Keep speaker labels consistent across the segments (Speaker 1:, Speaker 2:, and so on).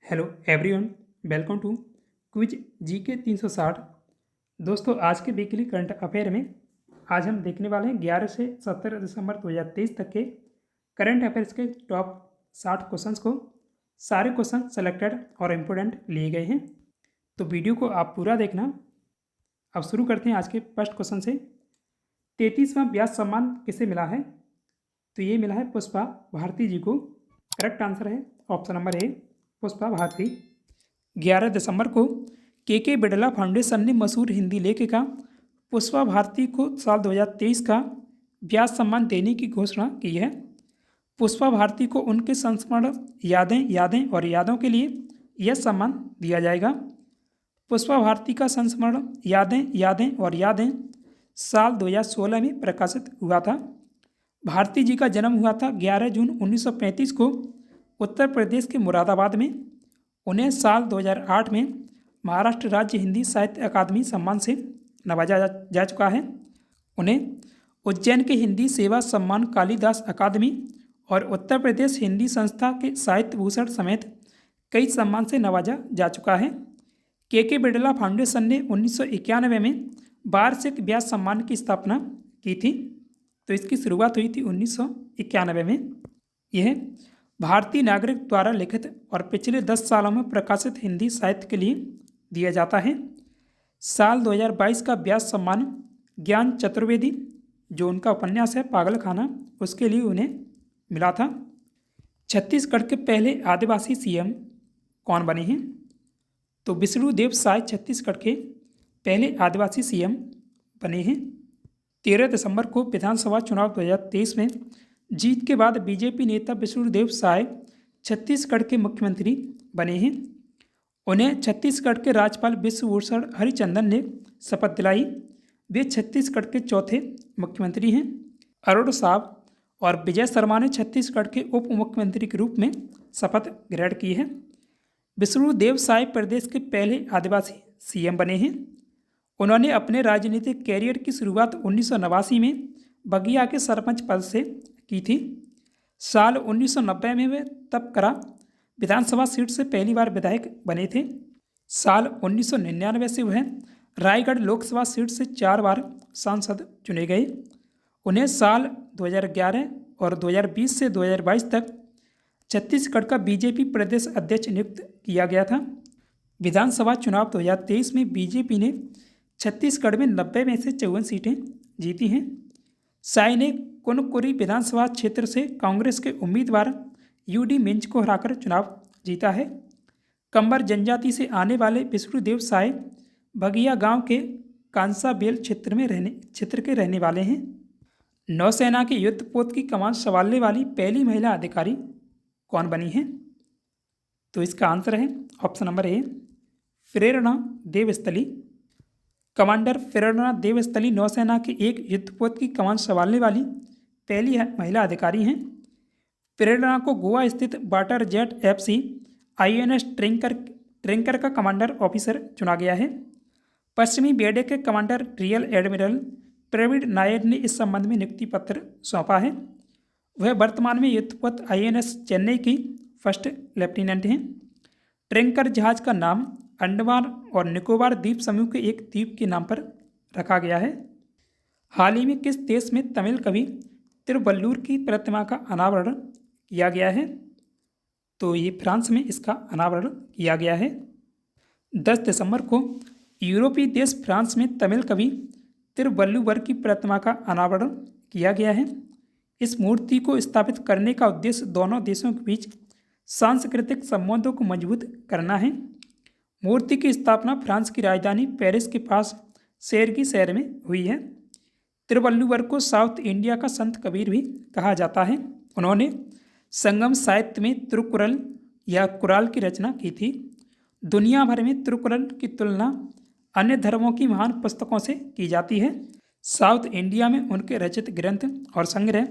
Speaker 1: Hello everyone, welcome to quiz G K 360। दोस्तों, आज के वीकली करंट अफेयर में आज हम देखने वाले हैं 11 से 17 दिसंबर 2023 तक के करंट अफेयर्स के टॉप 60 क्वेश्चंस को। सारे क्वेश्चन सेलेक्टेड और इम्पोर्टेंट लिए गए हैं, तो वीडियो को आप पूरा देखना। अब शुरू करते हैं आज के फर्स्ट क्वेश्चन से। 33वां व्यास सम्मान किसे मिला है? तो ये मिला है पुष्पा भारती जी को। करेक्ट आंसर है option number A, Pushpa Bharti. 11 दिसंबर को के बिड़ला फाउंडेशन ने मशहूर हिंदी लेखिका पुष्पा भारती को साल 2023 का व्यास सम्मान देने की घोषणा की है। पुष्पा भारती को उनके संस्मरण यादें और यादों के लिए यह सम्मान दिया जाएगा। पुष्पा भारती का संस्मरण यादें और यादें साल 2016 में प्रकाशित हुआ था। भारती जी का जन्म हुआ था 11 जून 1935 को उत्तर प्रदेश के मुरादाबाद में। उन्हें साल 2008 में महाराष्ट्र राज्य हिंदी साहित्य अकादमी सम्मान से नवाजा जा चुका है। उन्हें उज्जैन के हिंदी सेवा सम्मान कालिदास अकादमी और उत्तर प्रदेश हिंदी संस्था के साहित्य भूषण समेत कई सम्मान से नवाजा जा चुका है। के बिड़ला फाउंडेशन ने 1991 में वार्षिक व्यास सम्मान की स्थापना की थी। तो इसकी शुरुआत हुई थी 1991 में। यह भारतीय नागरिक द्वारा लिखित और पिछले 10 सालों में प्रकाशित हिंदी साहित्य के लिए दिया जाता है। साल 2022 का व्यास सम्मान ज्ञान चतुर्वेदी, जो उनका उपन्यास है पागल खाना, उसके लिए उन्हें मिला था। छत्तीसगढ़ के पहले आदिवासी सीएम कौन बने हैं? तो विष्णुदेव साय छत्तीसगढ़ के पहले आदिवासी सीएम बने हैं। 13 दिसंबर को विधानसभा चुनाव 2023 में जीत के बाद बीजेपी नेता विष्णुदेव साय छत्तीसगढ़ के मुख्यमंत्री बने हैं। उन्हें छत्तीसगढ़ के राज्यपाल विश्वभूषण हरिचंदन ने शपथ दिलाई। वे छत्तीसगढ़ के चौथे मुख्यमंत्री हैं। अरुण साव और विजय शर्मा ने छत्तीसगढ़ के उप मुख्यमंत्री के रूप में शपथ ग्रहण की है। विष्णुदेव साय प्रदेश के पहले आदिवासी सीएम बने हैं। उन्होंने अपने राजनीतिक कैरियर की शुरुआत 1989 में बगिया के सरपंच पद से की थी। साल 1990 में वे तपकरा विधानसभा सीट से पहली बार विधायक बने थे। साल 1999 से वह रायगढ़ लोकसभा सीट से 4 बार सांसद चुने गए। उन्हें साल 2011 और 2020 से 2022 तक छत्तीसगढ़ का बीजेपी प्रदेश अध्यक्ष नियुक्त किया गया था। विधानसभा चुनाव 2023 में बीजेपी ने छत्तीसगढ़ में 90 में से 54 सीटें जीती हैं। साय ने कुनकुरी विधानसभा क्षेत्र से कांग्रेस के उम्मीदवार यूडी मिंज को हराकर चुनाव जीता है। कंबर जनजाति से आने वाले विष्णुदेव साय बगिया गांव के कांसाबेल क्षेत्र के रहने वाले हैं। नौसेना के युद्धपोत की कमान संभालने वाली पहली महिला अधिकारी कौन बनी है? तो इसका आंसर है option number A, Prerna Devasthali. Commander Prerna Devasthali नौसेना के एक युद्धपोत की कमान संभालने वाली पहली महिला अधिकारी हैं। प्रेरणा को गोवा स्थित वाटर जेट FC INS ट्रैंकर का कमांडर ऑफिसर चुना गया है। पश्चिमी बेड़े के commander real admiral Praveen Nair ने इस संबंध में नियुक्ति पत्र सौंपा है। वह वर्तमान में युद्धपोत INS चेन्नई की फर्स्ट लेफ्टिनेंट हैं। ट्रैंकर जहाज का नाम अंडमान और निकोबार द्वीप समूह के एक द्वीप के नाम पर रखा गया है। हाल ही में किस देश में तमिल कवि तिरुवल्लुवर की प्रतिमा का अनावरण किया गया है? तो ये फ्रांस में इसका अनावरण किया गया है। 10 दिसंबर को यूरोपीय देश फ्रांस में तमिल कवि तिरुवल्लुवर की प्रतिमा का अनावरण किया गया है। इस मूर्ति को स्थापित करने का उद्देश्य दोनों देशों के बीच सांस्कृतिक संबंधों को मजबूत करना है। मूर्ति की स्थापना फ्रांस की राजधानी पेरिस के पास सेरगी शहर में हुई है। तिरुवल्लुवर को साउथ इंडिया का संत कबीर भी कहा जाता है। उन्होंने संगम साहित्य में तिरुकुरल या कुराल की रचना की थी। दुनिया भर में तिरुकुरल की तुलना अन्य धर्मों की महान पुस्तकों से की जाती है। साउथ इंडिया में उनके रचित ग्रंथ और संग्रह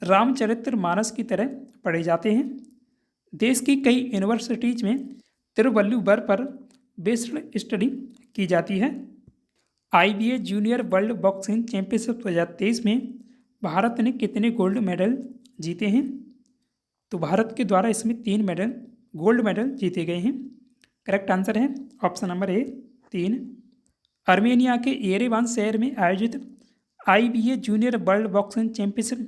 Speaker 1: रामचरितमानस की तरह पढ़े जाते हैं। देश की कई यूनिवर्सिटीज में तिरुवल्लुवर पर बेस्ड स्टडी की जाती है। IBA junior world boxing championship 2023 में भारत ने कितने गोल्ड मेडल जीते हैं? तो भारत के द्वारा इसमें 3 मेडल गोल्ड मेडल जीते गए हैं। करेक्ट आंसर है ऑप्शन नंबर ए 3। आर्मेनिया के येरेवान शहर में आयोजित IBA junior world boxing championship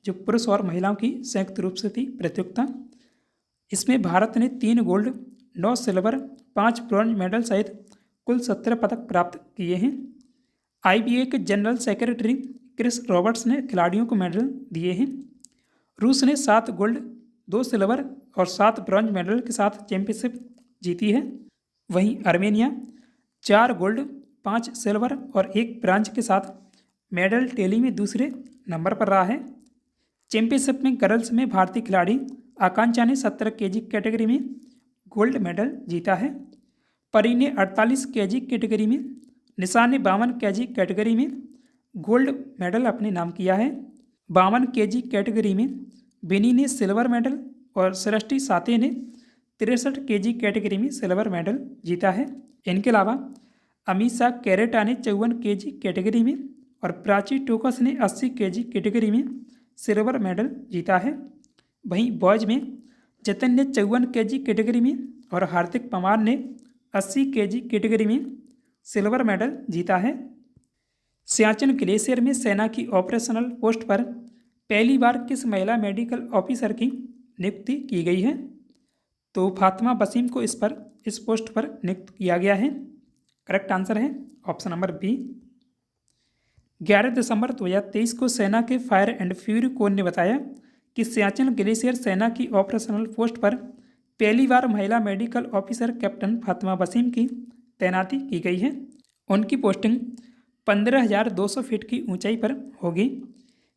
Speaker 1: जो पुरुष और महिलाओं की संयुक्त रूप से थी प्रतियोगिता, इसमें भारत ने 3 गोल्ड, 9 सिल्वर, 5 ब्रॉन्ज मेडल सहित कुल 17 पदक प्राप्त किए हैं। IBA के जनरल सेक्रेटरी क्रिस रॉबर्ट्स ने खिलाड़ियों को मेडल दिए हैं। रूस ने 7 गोल्ड, 2 सिल्वर और 7 ब्रॉन्ज मेडल के साथ चैंपियनशिप जीती है। वहीं आर्मेनिया 4 गोल्ड, 5 सिल्वर और 1 ब्रॉन्ज के साथ मेडल टैली में दूसरे नंबर पर रहा है। चैंपियनशिप में गर्ल्स में भारतीय खिलाड़ी आकांक्षा ने 17 kg कैटेगरी में गोल्ड मेडल जीता है। परी ने 48 kg कैटेगरी में, निशा ने 52 kg कैटेगरी में गोल्ड मेडल अपने नाम किया है। 52 kg कैटेगरी में बिनी ने सिल्वर मेडल और सृष्टि साते ने 63 kg कैटेगरी में सिल्वर मेडल जीता है। इनके अलावा अमीषा कैरेटा ने 54 kg कैटेगरी में और प्राची टोकस ने 80 kg कैटेगरी में सिल्वर मेडल जीता है। वहीं बॉयज में जतन ने 54 kg कैटेगरी में और हार्दिक पवार ने 80 kg कैटेगरी में सिल्वर मेडल जीता है। सियाचिन ग्लेशियर में सेना की ऑपरेशनल पोस्ट पर पहली बार किस महिला मेडिकल ऑफिसर की नियुक्ति की गई है? तो फातिमा वसीम को इस पोस्ट पर नियुक्त किया गया है। करेक्ट आंसर है ऑप्शन नंबर बी। 11 दिसंबर 2023 को सेना के फायर एंड फ्यूरी कोर ने बताया कि सियाचिन ग्लेशियर सेना की ऑपरेशनल पोस्ट पर पहली बार महिला medical officer captain Fatima Waseem की तैनाती की गई है। उनकी पोस्टिंग 15,200 फीट की ऊंचाई पर होगी।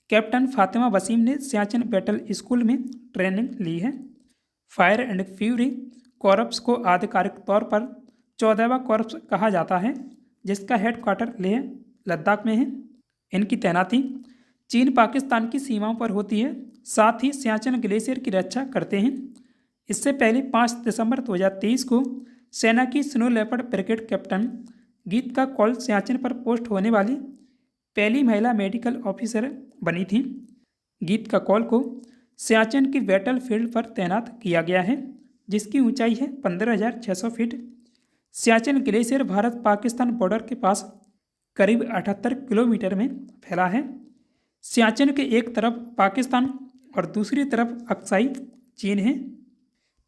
Speaker 1: कैप्टन फातिमा वसीम ने सियाचिन बैटल स्कूल में ट्रेनिंग ली है। फायर एंड फ्यूरी कॉर्प्स को आधिकारिक तौर पर 14वां कॉर्प्स कहा जाता है, जिसका हेडक्वार्टर लेह लद्दाख में है। इनकी तैनाती चीन पाकिस्तान की सीमाओं पर होती है, साथ ही सियाचिन ग्लेशियर की रक्षा करते हैं। इससे पहले 5 दिसंबर 2023 को सेना की snow leopard brigade captain Geeta Kaul Siachen पर पोस्ट होने वाली पहली महिला मेडिकल ऑफिसर बनी थी। गीता कौल को सियाचिन की बैटल फील्ड पर तैनात किया गया है, जिसकी ऊंचाई है 15,600 feet. Siachen glacier Bharat Pakistan border के पास करीब 78 किलोमीटर में फैला है। सियाचिन के एक तरफ पाकिस्तान और दूसरी तरफ अक्साई चीन है।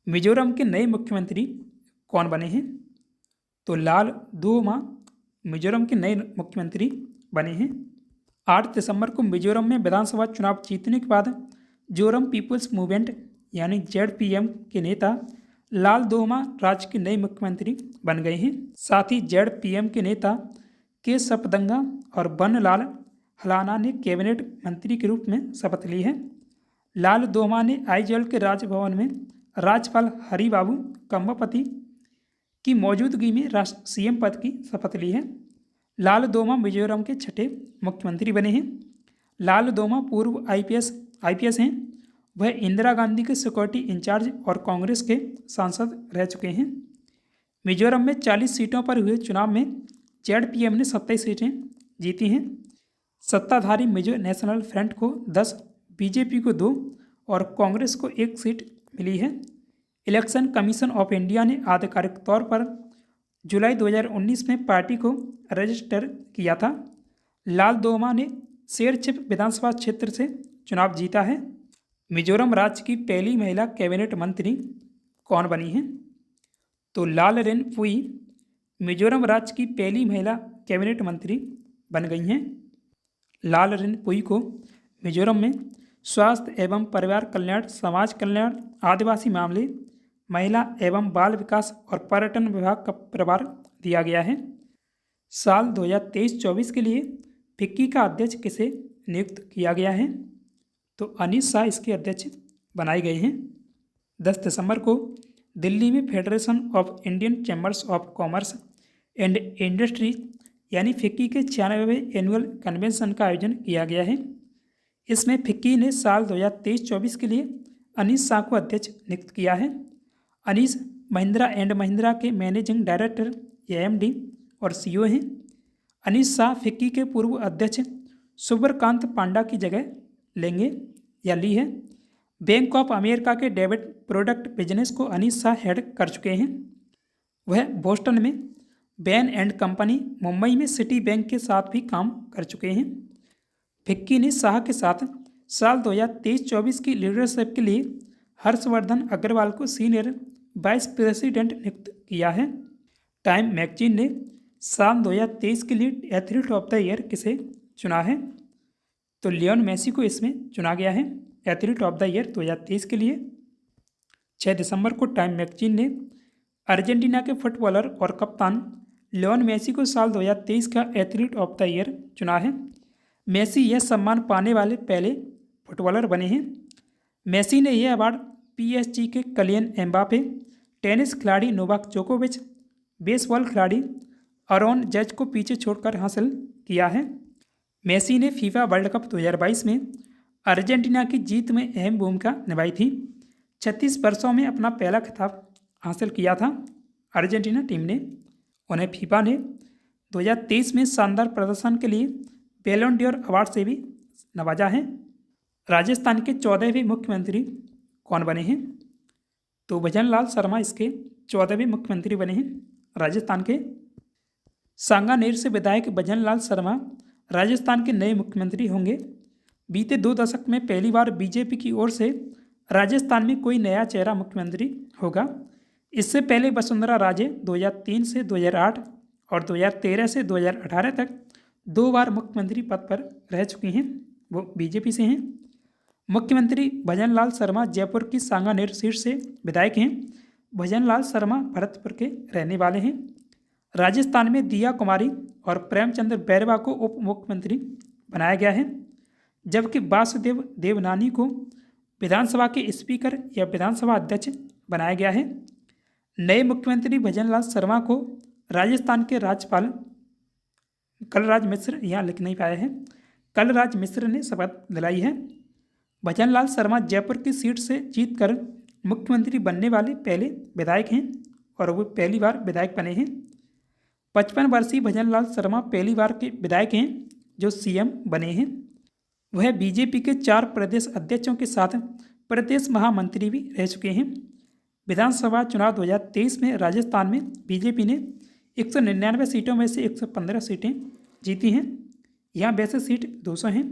Speaker 1: मिजोरम के नए मुख्यमंत्री कौन बने हैं? तो लाल दुओमा मिजोरम के नए मुख्यमंत्री बने हैं। 8 दिसंबर को मिजोरम में विधानसभा चुनाव जीतने के बाद जोरम पीपुल्स मूवमेंट यानी ZPM के नेता लाल दुओमा राज्य के नए मुख्यमंत्री बन गए हैं। साथ ही ZPM के नेता के सपदंगा और बनलाल हलाना ने कैबिनेट मंत्री के रूप में शपथ ली है। लाल दुओमा ने आइजॉल के राजभवन में राज्यपाल हरिबाबू कंबापति की मौजूदगी में CM पद की शपथ ली है। लाल दुओमा मिजोरम के 6ठे मुख्यमंत्री बने हैं। लाल दुओमा पूर्व IPS हैं। वह इंदिरा गांधी के सिक्योरिटी इंचार्ज और कांग्रेस के सांसद रह चुके हैं। मिजोरम में 40 सीटों पर हुए चुनाव में ZPM ने 27 सीटें जीती हैं। सत्ताधारी मिजो नेशनल फ्रंट को 10, BJP को 2 और कांग्रेस को 1 सीट मिली है। इलेक्शन कमीशन ऑफ इंडिया ने आधिकारिक तौर पर जुलाई 2019 में पार्टी को रजिस्टर किया था। लाल दुओमा ने शेरछिप विधानसभा क्षेत्र से चुनाव जीता है। मिजोरम राज्य की पहली महिला कैबिनेट मंत्री कौन बनी हैं? तो लालरेनपुई मिजोरम राज्य की पहली महिला कैबिनेट मंत्री बन गई हैं। लालरेनपुई को मिजोरम में स्वास्थ्य एवं परिवार कल्याण, समाज कल्याण, आदिवासी मामले, महिला एवं बाल विकास और पर्यटन विभाग का प्रभार दिया गया है। साल 2023-24 के लिए फिक्की का अध्यक्ष किसे नियुक्त किया गया है? तो अनीस शाह इसके अध्यक्ष बनाए गए हैं। 10 दिसंबर को दिल्ली में federation of Indian chambers of commerce and industry यानी फिक्की के 96वें एनुअल कन्वेंशन का आयोजन किया गया है। इसमें फिक्की ने साल 2023-24 के लिए अनीस शाह को अध्यक्ष नियुक्त किया है। अनीस महिंद्रा एंड महिंद्रा के मैनेजिंग डायरेक्टर AMD और CEO हैं। अनीस शाह फिक्की के पूर्व अध्यक्ष सुब्रकांत पांडा की जगह लेंगे या ली है। बैंक ऑफ अमेरिका के डेबिट प्रोडक्ट बिजनेस को अनीस शाह हेड कर चुके हैं। वह बोस्टन में बैन एंड कंपनी, मुंबई में सिटी बैंक के साथ भी काम कर चुके हैं। फिक्की ने शाह के साथ साल 2023-24 की लीडरशिप के लिए हर्षवर्धन अग्रवाल को सीनियर वाइस प्रेसिडेंट नियुक्त किया है। टाइम मैगजीन ने साल 2023 के लिए एथलीट ऑफ द ईयर किसे चुना है? तो लियोन मेसी को इसमें चुना गया है एथलीट ऑफ द ईयर 2023 के लिए। 6 दिसंबर को टाइम मैगजीन ने अर्जेंटीना के फुटबॉलर और कप्तान लियोन मेसी को साल 2023 का एथलीट ऑफ द ईयर चुना है। मेसी यह सम्मान पाने वाले पहले फुटबॉलर बने हैं। मेसी ने यह अवार्ड PSG के किलियन एम्बापे, टेनिस खिलाड़ी नोवाक जोकोविच, बेसबॉल खिलाड़ी आरोन जज को पीछे छोड़कर हासिल किया है। मेसी ने फीफा वर्ल्ड कप 2022 में अर्जेंटीना की जीत में अहम भूमिका निभाई थी। 36 वर्षों में अपना पहला खिताब हासिल किया था अर्जेंटीना टीम ने। उन्हें फीफा ने 2023 में शानदार प्रदर्शन के लिए बैलोन डोर अवार्ड से भी नवाजा है। राजस्थान के 14वें मुख्यमंत्री कौन बने हैं? तो भजनलाल शर्मा इसके 14वें मुख्यमंत्री बने हैं राजस्थान के। सांगानेर से विधायक भजनलाल शर्मा राजस्थान के नए मुख्यमंत्री होंगे। बीते 2 दशक में पहली बार बीजेपी की ओर से राजस्थान में कोई नया चेहरा मुख्यमंत्री होगा। इससे पहले वसुंधरा राजे 2003 से 2008 और 2013 से 2018 तक 2 बार मुख्यमंत्री पद पर रह चुकी हैं, वो बीजेपी से हैं। मुख्यमंत्री भजनलाल शर्मा जयपुर की सांगानेर सीट से विधायक हैं। भजनलाल शर्मा भरतपुर के रहने वाले हैं। राजस्थान में दिया कुमारी और प्रेमचंद्र बैरवा को उप मुख्यमंत्री बनाया गया है, जबकि वासुदेव देवनानी को विधानसभा के स्पीकर या विधानसभा अध्यक्ष बनाया गया है। नए मुख्यमंत्री भजनलाल शर्मा को राजस्थान के राज्यपाल कलराज मिश्र, यहाँ लिख नहीं पाया है, कलराज मिश्र ने शपथ दिलाई है। भजनलाल शर्मा जयपुर की सीट से जीतकर मुख्यमंत्री बनने वाले पहले विधायक हैं और वो पहली बार विधायक बने हैं। 55 वर्षीय भजनलाल शर्मा पहली बार के विधायक हैं जो CM बने हैं। वह बीजेपी के 4 प्रदेश अध्यक्षों के साथ प्रदेश महामंत्री भी रह चुके हैं। विधानसभा चुनाव 2023 में राजस्थान में बीजेपी ने 199 सीटों में से 115 सीटें जीती हैं। यहाँ वैसे सीट 200 हैं,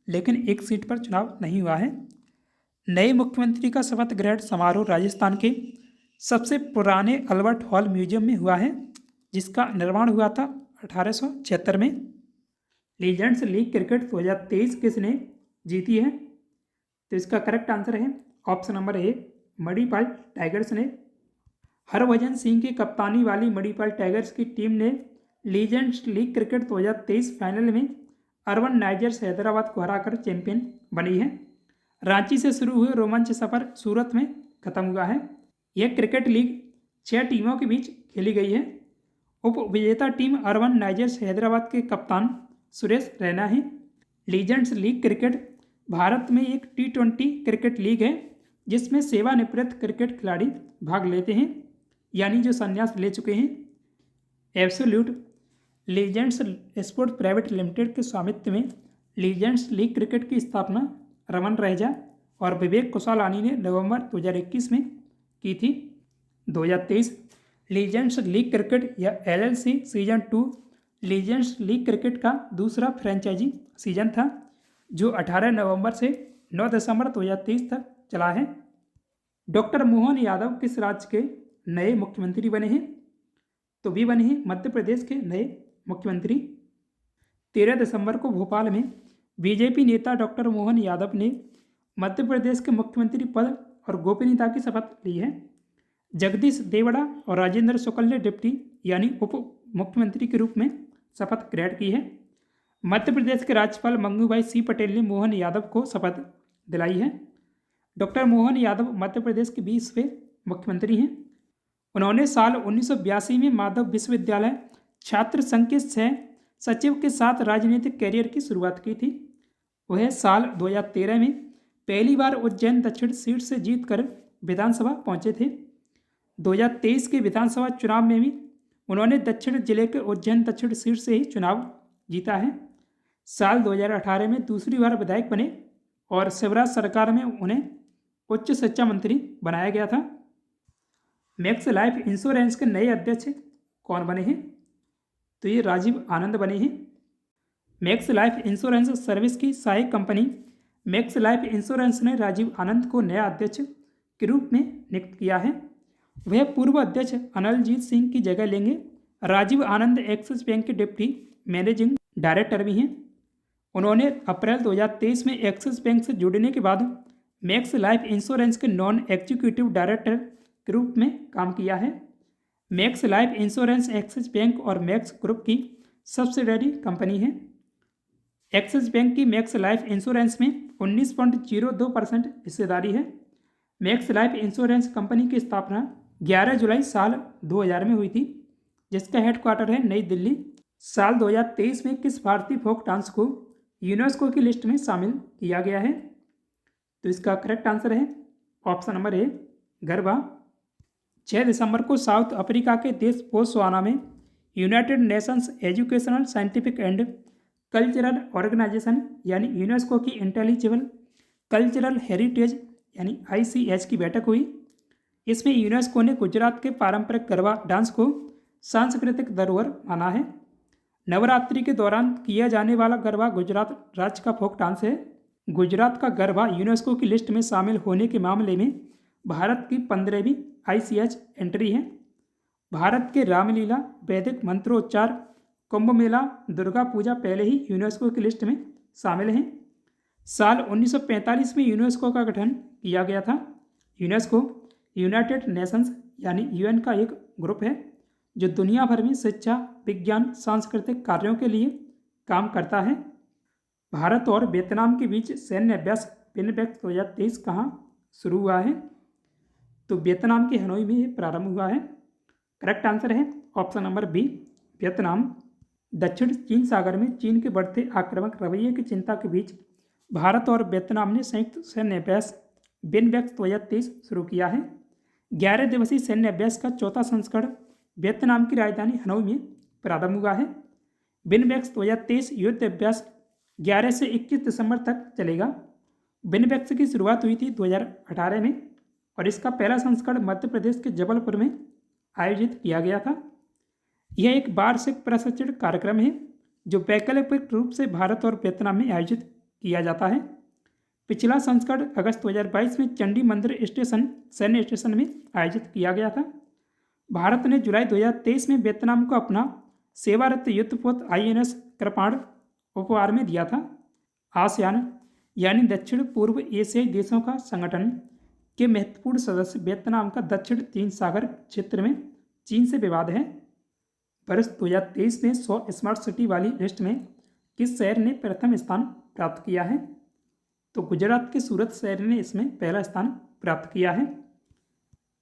Speaker 1: लेकिन एक सीट पर चुनाव नहीं हुआ है। नए मुख्यमंत्री का शपथ ग्रहण समारोह राजस्थान के सबसे पुराने अल्बर्ट हॉल म्यूजियम में हुआ है, जिसका निर्माण हुआ था 1876 में। लीजेंड्स लीग क्रिकेट 2023 किसने जीती है? तो इसका करेक्ट आंसर है option number A, Manipal tigers ने। हरभजन सिंह की कप्तानी वाली मणिपाल टाइगर्स की टीम ने लीजेंड्स लीग क्रिकेट 2023 फाइनल में अर्बन नाइजर्स हैदराबाद को हराकर चैंपियन बनी है। रांची से शुरू हुए रोमांच सफर सूरत में खत्म हुआ है। यह क्रिकेट लीग 6 टीमों के बीच खेली गई है। उप विजेता टीम अर्बन नाइजर्स हैदराबाद के कप्तान सुरेश रैना है। लीजेंड्स लीग क्रिकेट भारत में एक T20 क्रिकेट लीग है, जिसमें सेवानिवृत्त क्रिकेट खिलाड़ी भाग लेते हैं, यानी जो संन्यास ले चुके हैं। Absolute legends sport private limited के स्वामित्व में लीजेंड्स लीग क्रिकेट की स्थापना रमन रहेजा और विवेक कुशालानी ने नवंबर 2021 में की थी। 2023 लीजेंड्स लीग क्रिकेट या LLC season 2 legends league cricket का दूसरा फ्रेंचाइजी सीजन था, जो 18 नवंबर से 9 दिसंबर 2023 तक चला है। डॉक्टर मोहन यादव किस राज्य के नए मुख्यमंत्री बने हैं? तो भी बने हैं मध्य प्रदेश के नए मुख्यमंत्री। 13 दिसंबर को भोपाल में बीजेपी नेता डॉक्टर मोहन यादव ने मध्य प्रदेश के मुख्यमंत्री पद और गोपनीयता की शपथ ली है। जगदीश देवड़ा और राजेंद्र शुक्ल ने डिप्टी यानी उप मुख्यमंत्री के रूप में शपथ ग्रहण की है। मध्य प्रदेश के राज्यपाल मंगूभाई सी पटेल ने मोहन यादव को शपथ दिलाई है। डॉक्टर मोहन यादव मध्य प्रदेश के 20वें मुख्यमंत्री हैं। उन्होंने साल 1982 में माधव विश्वविद्यालय छात्र संघ के सचिव के साथ राजनीतिक कैरियर की शुरुआत की थी। वह साल 2013 में पहली बार उज्जैन दक्षिण सीट से जीतकर विधानसभा पहुंचे थे। 2023 के विधानसभा चुनाव में भी उन्होंने दक्षिण जिले के उज्जैन दक्षिण सीट से ही चुनाव जीता है। साल 2018 में दूसरी बार विधायक बने और शिवराज सरकार में उन्हें उच्च शिक्षा मंत्री बनाया गया था। मैक्स लाइफ इंश्योरेंस के नए अध्यक्ष कौन बने हैं? तो ये राजीव आनंद बने हैं। मैक्स लाइफ इंश्योरेंस सर्विस की सहायक कंपनी मैक्स लाइफ इंश्योरेंस ने राजीव आनंद को नया अध्यक्ष के रूप में नियुक्त किया है। वह पूर्व अध्यक्ष अनलजीत सिंह की जगह लेंगे। राजीव आनंद एक्सिस बैंक के डिप्टी मैनेजिंग डायरेक्टर भी हैं। उन्होंने अप्रैल 2023 में एक्सिस बैंक से जुड़ने के बाद मैक्स लाइफ इंश्योरेंस के नॉन एग्जीक्यूटिव डायरेक्टर के रूप में काम किया है। Max life insurance axis bank और मैक्स ग्रुप की सब्सिडरी कंपनी है। एक्सिस बैंक की मैक्स लाइफ इंश्योरेंस में 19.02% हिस्सेदारी है। मैक्स लाइफ इंश्योरेंस कंपनी की स्थापना 11 जुलाई साल 2000 में हुई थी, जिसका हेडक्वार्टर है नई दिल्ली। साल 2023 में किस भारतीय फोक डांस को यूनेस्को की लिस्ट में शामिल किया गया है? तो इसका करेक्ट आंसर है ऑप्शन नंबर ए, गरबा। 6 दिसंबर को साउथ अफ्रीका के देश बोत्सवाना में United Nations Educational Scientific and Cultural Organization यानी यूनेस्को की इंटेलिजिबल कल्चरल हेरिटेज यानी ICH की बैठक हुई। इसमें यूनेस्को ने गुजरात के पारंपरिक गरबा डांस को सांस्कृतिक धरोहर माना है। नवरात्रि के दौरान किया जाने वाला गरबा गुजरात राज्य का फोक डांस है। गुजरात का गरबा यूनेस्को की लिस्ट में शामिल होने के मामले में भारत की 15वीं ICH एंट्री है। भारत के रामलीला, वैदिक मंत्रोच्चार, कुंभ मेला, दुर्गा पूजा पहले ही यूनेस्को की लिस्ट में शामिल हैं। साल 1945 में यूनेस्को का गठन किया गया था। यूनेस्को यूनाइटेड नेशंस यानी UN का एक ग्रुप है जो दुनिया भर में शिक्षा, विज्ञान, सांस्कृतिक कार्यों के लिए काम करता है। भारत और वियतनाम के बीच सैन्य अभ्यास बिनबैक्स 2023 कहाँ शुरू हुआ है? तो वियतनाम के हनोई में ये प्रारंभ हुआ है। करेक्ट आंसर है ऑप्शन नंबर बी, वियतनाम। दक्षिण चीन सागर में चीन के बढ़ते आक्रामक रवैये की चिंता के बीच भारत और वियतनाम ने संयुक्त सैन्य अभ्यास बिनबैक्स 2023 शुरू किया है। 11 दिवसीय सैन्य अभ्यास का चौथा संस्करण वियतनाम की राजधानी हनोई में प्रारंभ हुआ है। बिनबैक्स 2023 युद्ध अभ्यास 11 से 21 दिसंबर तक चलेगा। बिनबैक्स की शुरुआत हुई थी 2018 में और इसका पहला संस्करण मध्य प्रदेश के जबलपुर में आयोजित किया गया था। यह एक वार्षिक प्रशिक्षण कार्यक्रम है जो वैकल्पिक रूप से भारत और वियतनाम में आयोजित किया जाता है। पिछला संस्करण अगस्त 2022 में चंडी मंदिर स्टेशन सैन्य स्टेशन में आयोजित किया गया था। भारत ने जुलाई 2023 में वियतनाम को अपना सेवारत युद्धपोत INS कृपाण उपहार में दिया था। आसियान यानी दक्षिण पूर्व एशियाई देशों का संगठन के महत्वपूर्ण सदस्य वियतनाम का दक्षिण चीन सागर क्षेत्र में चीन से विवाद है। वर्ष 2023 में 100 स्मार्ट सिटी वाली लिस्ट में किस शहर ने प्रथम स्थान प्राप्त किया है? तो गुजरात के सूरत शहर ने इसमें पहला स्थान प्राप्त किया है।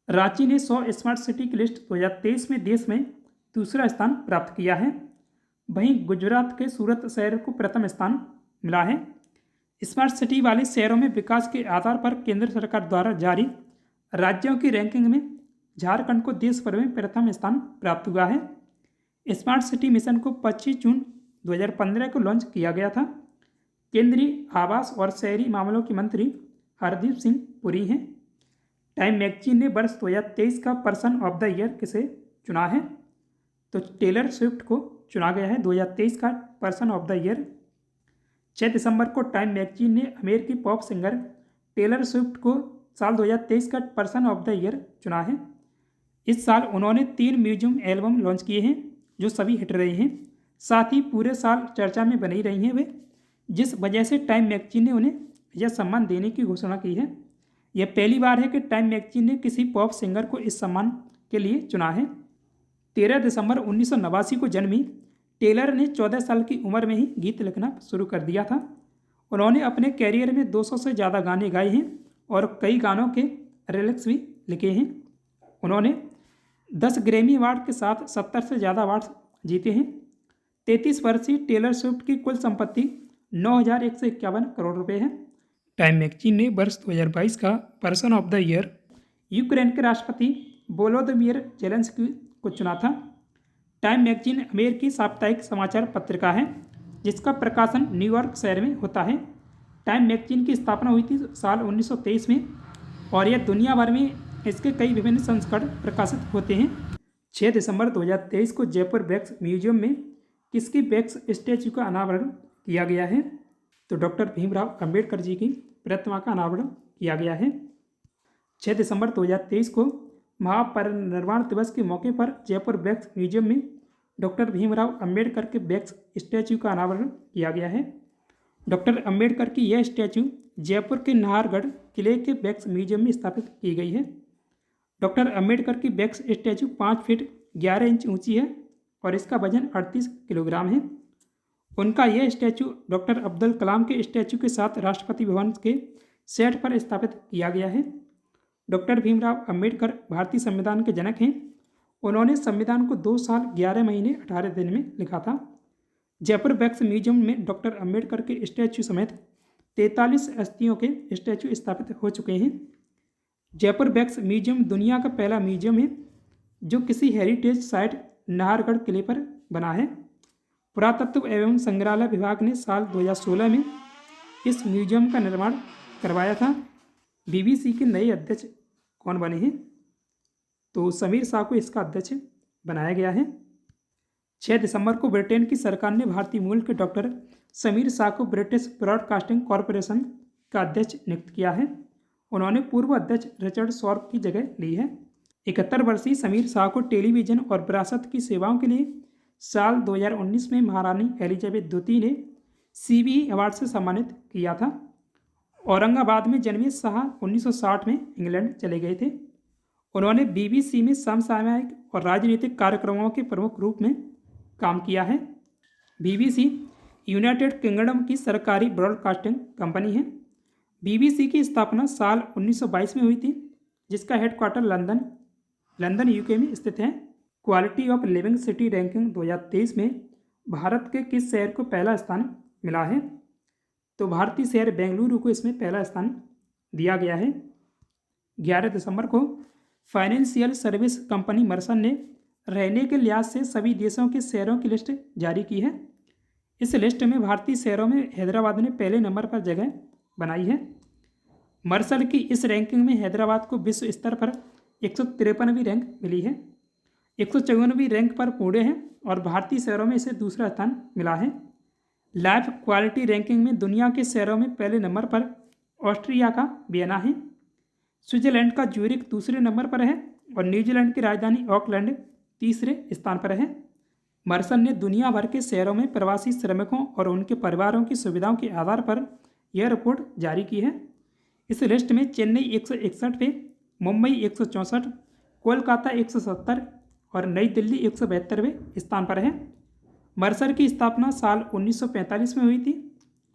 Speaker 1: रांची ने 100 स्मार्ट सिटी की लिस्ट 2023 में देश में दूसरा स्थान प्राप्त किया है। वहीं गुजरात के सूरत शहर को प्रथम स्थान मिला है। स्मार्ट सिटी वाले शहरों में विकास के आधार पर केंद्र सरकार द्वारा जारी राज्यों की रैंकिंग में झारखंड को देश भर में प्रथम स्थान प्राप्त हुआ है। स्मार्ट सिटी मिशन को 25 जून 2015 को लॉन्च किया गया था। केंद्रीय आवास और शहरी मामलों के मंत्री हरदीप सिंह पुरी हैं। टाइम मैगजीन ने वर्ष 2023 का पर्सन ऑफ द ईयर किसे चुना है? तो टेलर स्विफ्ट को चुना गया है 2023 का पर्सन ऑफ द ईयर। 6 दिसंबर को टाइम मैगजीन ने अमेरिकी पॉप सिंगर टेलर स्विफ्ट को साल 2023 का पर्सन ऑफ द ईयर चुना है। इस साल उन्होंने 3 म्यूजियम एल्बम लॉन्च किए हैं जो सभी हिट रहे हैं, साथ ही पूरे साल चर्चा में बनी रही हैं वे, जिस वजह से टाइम मैगजीन ने उन्हें यह सम्मान देने की घोषणा की है। यह पहली बार है कि टाइम मैगजीन ने किसी पॉप सिंगर को इस सम्मान के लिए चुना है। 13 दिसंबर 1989 को जन्मी टेलर ने 14 साल की उम्र में ही गीत लिखना शुरू कर दिया था। उन्होंने अपने कैरियर में 200 से ज़्यादा गाने गाए हैं और कई गानों के लिरिक्स भी लिखे हैं। उन्होंने 10 ग्रैमी अवार्ड के साथ 70 से ज़्यादा अवार्ड जीते हैं। 33 वर्षीय टेलर स्विफ्ट की कुल संपत्ति 9,151 करोड़ रुपए है। टाइम मैगजीन ने वर्ष 2022 का person of the year Ukraine के राष्ट्रपति वोलोदिमीर जेलेंस्की को चुना था। टाइम मैगजीन अमेरिकी साप्ताहिक समाचार पत्रिका है जिसका प्रकाशन न्यूयॉर्क शहर में होता है। टाइम मैगजीन की स्थापना हुई थी साल 1923 में और यह दुनिया भर में इसके कई विभिन्न संस्करण प्रकाशित होते हैं। 6 दिसंबर 2023 को जयपुर वैक्स म्यूजियम में किसकी वैक्स स्टैचू का अनावरण किया गया है? तो डॉक्टर भीमराव अंबेडकर जी की प्रतिमा का अनावरण किया गया है। 6 दिसंबर 2023 को महापरिनिर्वाण दिवस के मौके पर जयपुर वैक्स म्यूजियम में डॉक्टर भीमराव अंबेडकर के वैक्स स्टैचू का अनावरण किया गया है। डॉक्टर अंबेडकर की यह स्टैचू जयपुर के नाहरगढ़ किले के वैक्स म्यूजियम में स्थापित की गई है। डॉक्टर अंबेडकर की वैक्स स्टैचू 5 फीट 11 इंच ऊंची है और इसका वजन 38 किलोग्राम है। उनका यह स्टैचू डॉक्टर अब्दुल कलाम के स्टैचू के साथ राष्ट्रपति भवन के सेट पर स्थापित किया गया है। डॉक्टर भीमराव अंबेडकर भारतीय संविधान के जनक हैं। उन्होंने संविधान को 2 साल 11 महीने 18 दिन में लिखा था। जयपुर वैक्स म्यूजियम में डॉक्टर अंबेडकर के स्टैचू समेत 43 अस्थियों के स्टैचू स्थापित हो चुके हैं। जयपुर वैक्स म्यूजियम दुनिया का पहला म्यूजियम है जो किसी हेरिटेज साइट नाहरगढ़ किले पर बना है। पुरातत्व एवं संग्रहालय विभाग ने साल 2016 में इस म्यूजियम का निर्माण करवाया था। बीबीसी के नए अध्यक्ष कौन बने हैं? तो समीर शाह को इसका अध्यक्ष बनाया गया है। 6 दिसंबर को ब्रिटेन की सरकार ने भारतीय मूल के डॉक्टर समीर शाह को ब्रिटिश ब्रॉडकास्टिंग कॉरपोरेशन का अध्यक्ष नियुक्त किया है। उन्होंने पूर्व अध्यक्ष रिचर्ड शॉर्प की जगह ली है। 71 वर्षीय समीर शाह को टेलीविजन और विरासत की सेवाओं के लिए साल 2019 में महारानी एलिजाबेथ द्वितीय ने सीबीई अवार्ड से सम्मानित किया था। औरंगाबाद में जन्मे शाह 1960 में इंग्लैंड चले गए थे। उन्होंने बीबीसी में समसामयिक और राजनीतिक कार्यक्रमों के प्रमुख रूप में काम किया है। बीबीसी यूनाइटेड किंगडम की सरकारी ब्रॉडकास्टिंग कंपनी है। बीबीसी की स्थापना साल 1922 में हुई थी, जिसका हेडक्वार्टर लंदन यूके में स्थित है। Quality of living city ranking 2023 में भारत के किस शहर को पहला स्थान मिला है? तो भारतीय शहर बेंगलुरु को इसमें पहला स्थान दिया गया है। 11 दिसंबर को फाइनेंशियल सर्विस कंपनी मर्सन ने रहने के लिहाज से सभी देशों के शहरों की लिस्ट जारी की है। इस लिस्ट में भारतीय शहरों में हैदराबाद ने पहले नंबर पर जगह बनाई है। मर्सल की इस रैंकिंग में हैदराबाद को विश्व स्तर पर 153वीं रैंक मिली है। 154वीं रैंक पर पुणे है और भारतीय शहरों में इसे दूसरा स्थान मिला है। लाइफ क्वालिटी रैंकिंग में दुनिया के शहरों में पहले नंबर पर ऑस्ट्रिया का वियना है। स्विट्जरलैंड का ज्यूरिख दूसरे नंबर पर है और न्यूजीलैंड की राजधानी ऑकलैंड तीसरे स्थान पर है। मर्सल ने दुनिया भर के शहरों में प्रवासी श्रमिकों और उनके परिवारों की सुविधाओं के आधार पर यह रिपोर्ट जारी की है। इस लिस्ट में चेन्नई 161वें, मुंबई 164, कोलकाता 170 और नई दिल्ली 172वें स्थान पर है। मर्सल की स्थापना साल 1945 में हुई थी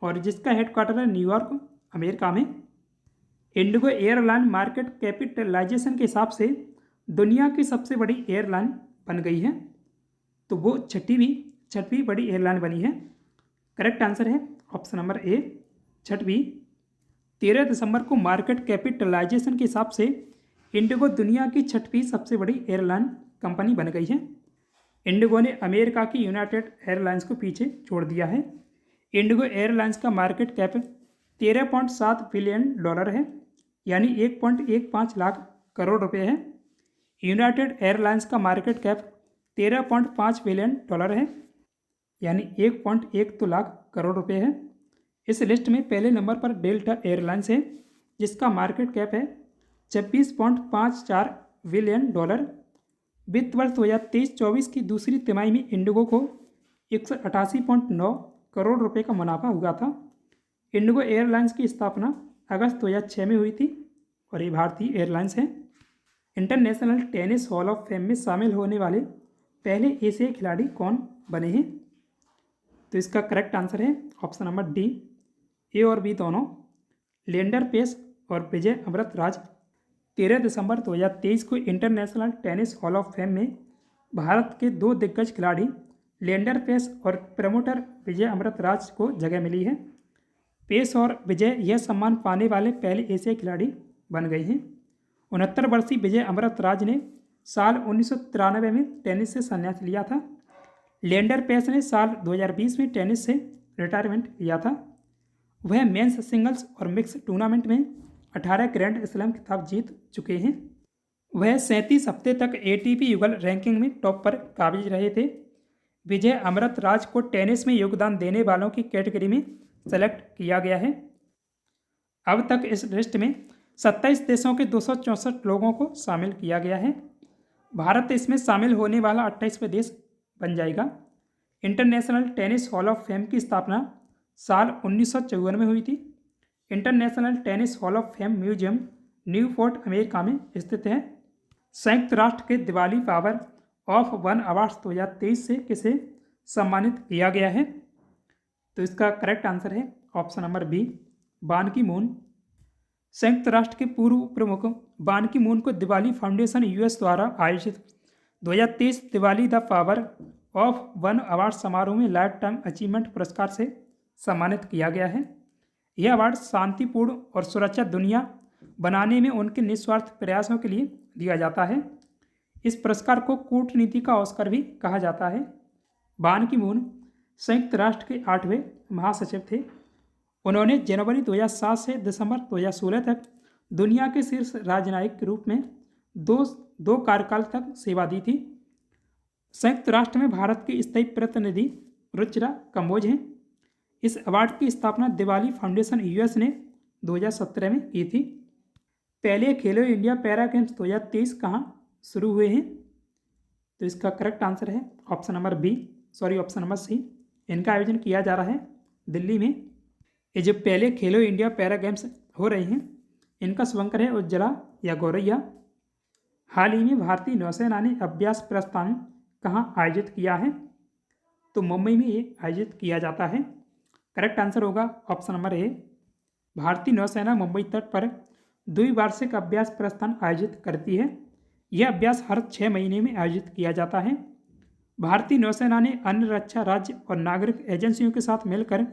Speaker 1: और जिसका हेडक्वार्टर है न्यूयॉर्क, अमेरिका में। इंडिगो एयरलाइन मार्केट कैपिटलाइजेशन के हिसाब से दुनिया की सबसे बड़ी एयरलाइन बन गई है, तो वो छठवीं बड़ी एयरलाइन बनी है। करेक्ट आंसर है ऑप्शन नंबर ए, छठवीं। 13 दिसंबर को मार्केट कैपिटलाइजेशन के हिसाब से इंडिगो दुनिया की छठवीं सबसे बड़ी एयरलाइन कंपनी बन गई है। इंडिगो ने अमेरिका की यूनाइटेड एयरलाइंस को पीछे छोड़ दिया है। इंडिगो एयरलाइंस का मार्केट कैप 13.7 बिलियन डॉलर है, यानी 1.15 लाख करोड़ रुपए है। यूनाइटेड एयरलाइंस का मार्केट कैप 13.5 बिलियन डॉलर है, यानी 1.12 लाख करोड़ रुपए है। इस लिस्ट में पहले नंबर पर डेल्टा एयरलाइंस है, जिसका मार्केट कैप है 26.54 बिलियन डॉलर। वित्त वर्ष 2023-24 की दूसरी तिमाही में इंडिगो को 188.9 करोड़ रुपए का मुनाफा हुआ था। इंडिगो एयरलाइंस की स्थापना अगस्त 2006 में हुई थी और ये भारतीय एयरलाइंस है। International tennis hall of fame में शामिल होने वाले पहले एशियाई खिलाड़ी कौन बने हैं? तो इसका करेक्ट आंसर है ऑप्शन नंबर डी, ए और बी दोनों, लिएंडर पेस और विजय अमृतराज। 13 दिसंबर 2023 को international tennis hall of fame में भारत के 2 दिग्गज खिलाड़ी लिएंडर पेस और प्रमोटर विजय अमृतराज को जगह मिली है। पेस और विजय यह सम्मान पाने वाले पहले एशियाई खिलाड़ी बन गए हैं। 69 वर्षीय विजय अमृतराज ने साल 1993 में टेनिस से संन्यास लिया था। लिएंडर पेस ने साल 2020 में टेनिस से रिटायरमेंट लिया था। वह मेंस सिंगल्स और मिक्स टूर्नामेंट में 18 ग्रैंड स्लैम खिताब जीत चुके हैं। वह 37 हफ्ते तक ATP युगल रैंकिंग में टॉप पर काबिज रहे थे। विजय अमृत राज को टेनिस में योगदान देने वालों की कैटेगरी में सेलेक्ट किया गया है। अब तक इस लिस्ट में 27 देशों के 264 लोगों को शामिल किया गया है। भारत इसमें शामिल होने वाला 28वां देश बन जाएगा। International tennis hall of fame की स्थापना साल 1954 में हुई थी। International tennis hall of fame museum Newport America में स्थित है। संयुक्त राष्ट्र के Diwali power of one awards 2023 से किसे सम्मानित किया गया है? तो इसका करेक्ट आंसर है ऑप्शन नंबर बी, बान की मून। संयुक्त राष्ट्र के पूर्व प्रमुख बान की मून को दिवाली फाउंडेशन US द्वारा आयोजित 2023 Diwali the power of one award समारोह में लाइफ टाइम अचीवमेंट पुरस्कार से सम्मानित किया गया है। यह अवार्ड शांतिपूर्ण और सुरक्षित दुनिया बनाने में उनके निस्वार्थ प्रयासों के लिए दिया जाता है। इस पुरस्कार को कूटनीति का ऑस्कर भी कहा जाता है। बान की मून संयुक्त राष्ट्र के 8वें महासचिव थे। उन्होंने जनवरी 2007 से दिसंबर 2016 तक दुनिया के शीर्ष राजनयिक के रूप में दो कार्यकाल तक सेवा दी थी। संयुक्त राष्ट्र में भारत के स्थायी प्रतिनिधि रुचिरा कंबोज हैं। इस अवार्ड की स्थापना दिवाली फाउंडेशन US ने 2017 में की थी। पहले खेलो इंडिया पैरा गेम्स 2023 कहाँ शुरू हुए हैं? तो इसका करेक्ट आंसर है ऑप्शन नंबर सी। इनका आयोजन किया जा रहा है दिल्ली में। ये जो पहले खेलो इंडिया पैरा गेम्स हो रहे हैं, इनका शुभंकर है उज्ज्वला या गौरैया। हाल ही में भारतीय नौसेना ने अभ्यास प्रस्थान कहाँ आयोजित किया है? तो मुंबई में ये आयोजित किया जाता है। करेक्ट आंसर होगा ऑप्शन नंबर ए। भारतीय नौसेना मुंबई तट पर द्विवार्षिक अभ्यास प्रस्थान आयोजित करती है। यह अभ्यास हर 6 महीने में आयोजित किया जाता है। भारतीय नौसेना ने अन्य रक्षा राज्य और नागरिक एजेंसियों के साथ मिलकर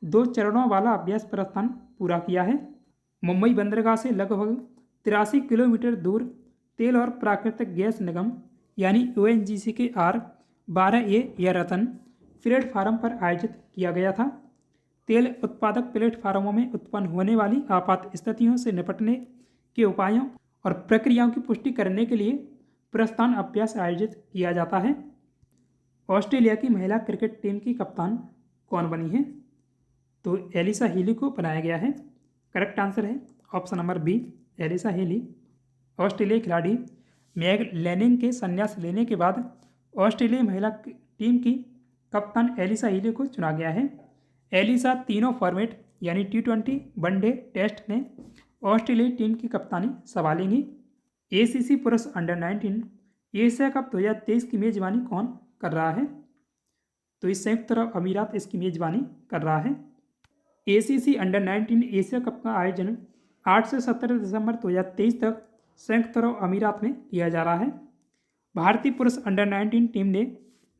Speaker 1: 2 चरणों वाला अभ्यास प्रस्थान पूरा किया है। मुंबई बंदरगाह से लगभग 83 किलोमीटर दूर तेल और प्राकृतिक गैस निगम यानी ONGC के R12A या रतन प्लेटफार्म पर आयोजित किया गया था। तेल उत्पादक प्लेटफार्मों में उत्पन्न होने वाली आपात स्थितियों से निपटने के उपायों और प्रक्रियाओं की पुष्टि करने के लिए प्रस्थान अभ्यास आयोजित किया जाता है। ऑस्ट्रेलिया की महिला क्रिकेट टीम की कप्तान कौन बनी है? तो एलिसा हीली को बनाया गया है। करेक्ट आंसर है option number B, Alyssa Healy. ऑस्ट्रेलियाई खिलाड़ी मैग लैनिंग के संन्यास लेने के बाद ऑस्ट्रेलियाई महिला टीम की कप्तान एलिसा हीली को चुना गया है। एलिसा तीनों फॉर्मेट यानी T20, वनडे, टेस्ट में ऑस्ट्रेलियाई टीम की कप्तानी संभालेंगी। ACC पुरुष अंडर-19 एशिया कप 2023 की मेजबानी कौन कर रहा है? तो इस संयुक्त अरब अमीरात इसकी मेजबानी कर रहा है। ACC अंडर-19 एशिया कप का आयोजन 8 से 17 दिसंबर 2023 तक संयुक्त अरब अमीरात में किया जा रहा है। भारतीय पुरुष अंडर-19 टीम ने